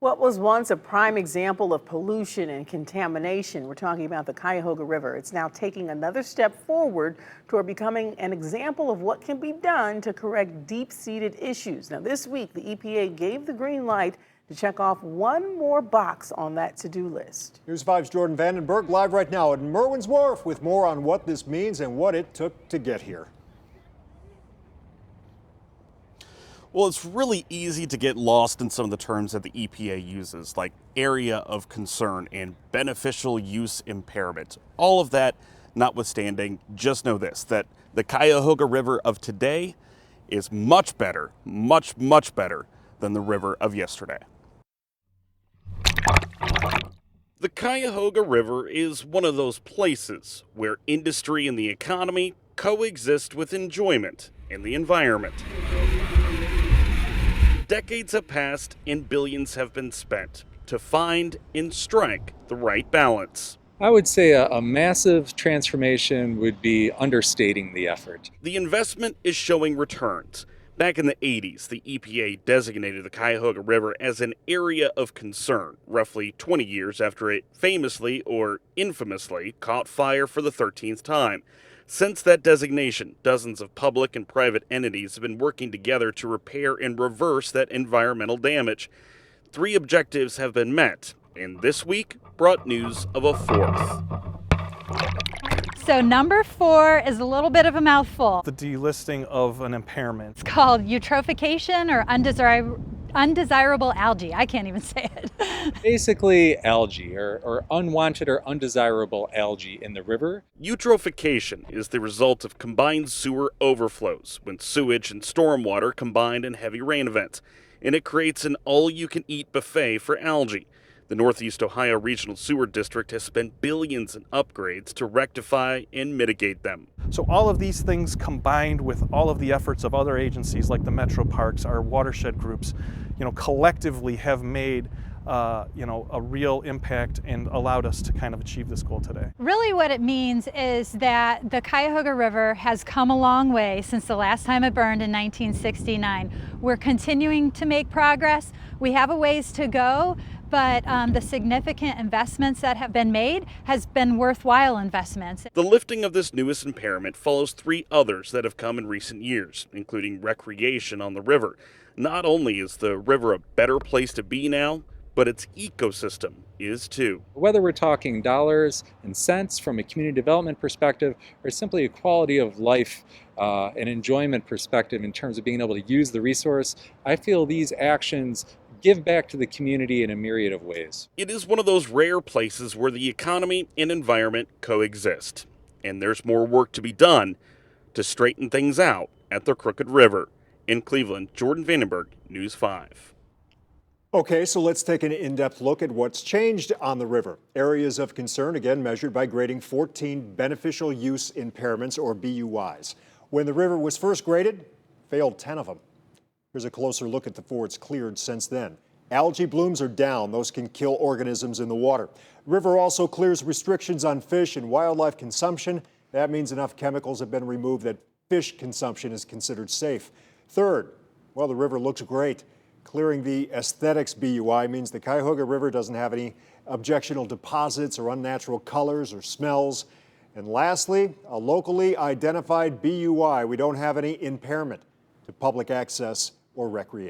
What was once a prime example of pollution and contamination, we're talking about the Cuyahoga River, it's now taking another step forward toward becoming an example of what can be done to correct deep-seated issues. Now, this week, the EPA gave the green light to check off one more box on that to-do list. News 5's Jordan Vandenberg live right now at Merwin's Wharf with more on what this means and what it took to get here. Well, it's really easy to get lost in some of the terms that the EPA uses, like area of concern and beneficial use impairment. All of that notwithstanding, just know this, that the Cuyahoga River of today is much better, much better than the river of yesterday. The Cuyahoga River is one of those places where industry and the economy coexist with enjoyment and the environment. Decades have passed and billions have been spent to find and strike the right balance. I would say a massive transformation would be understating the effort. The investment is showing returns. Back in the 80s, the EPA designated the Cuyahoga River as an area of concern, roughly 20 years after it famously or infamously caught fire for the 13th time. Since that designation, dozens of public and private entities have been working together to repair and reverse that environmental damage. 3 objectives have been met, and this week brought news of a 4th. So number 4 is a little bit of a mouthful. The delisting of an impairment. It's called eutrophication or undesirable algae. I can't even say it. Basically algae or unwanted or undesirable algae in the river. Eutrophication is the result of combined sewer overflows when sewage and stormwater combine in heavy rain events, and it creates an all-you-can-eat buffet for algae. The Northeast Ohio Regional Sewer District has spent billions in upgrades to rectify and mitigate them. So all of these things combined with all of the efforts of other agencies like the Metro Parks, our watershed groups, collectively have made a real impact and allowed us to kind of achieve this goal today. Really what it means is that the Cuyahoga River has come a long way since the last time it burned in 1969. We're continuing to make progress. We have a ways to go, but the significant investments that have been made has been worthwhile investments. The lifting of this newest impairment follows 3 others that have come in recent years, including recreation on the river. Not only is the river a better place to be now, but its ecosystem is too. Whether we're talking dollars and cents from a community development perspective or simply a quality of life and enjoyment perspective in terms of being able to use the resource, I feel these actions give back to the community in a myriad of ways. It is one of those rare places where the economy and environment coexist, and there's more work to be done to straighten things out at the Crooked River. In Cleveland, Jordan Vandenberg, News 5. Okay, so let's take an in-depth look at what's changed on the river. Areas of concern, again, measured by grading 14 beneficial use impairments, or BUIs. When the river was first graded, failed 10 of them. Here's a closer look at the 4 it's cleared since then. Algae blooms are down. Those can kill organisms in the water. River also clears restrictions on fish and wildlife consumption. That means enough chemicals have been removed that fish consumption is considered safe. Third, well, the river looks great. Clearing the aesthetics BUI means the Cuyahoga River doesn't have any objectionable deposits or unnatural colors or smells. And lastly, a locally identified BUI. We don't have any impairment to public access or recreation.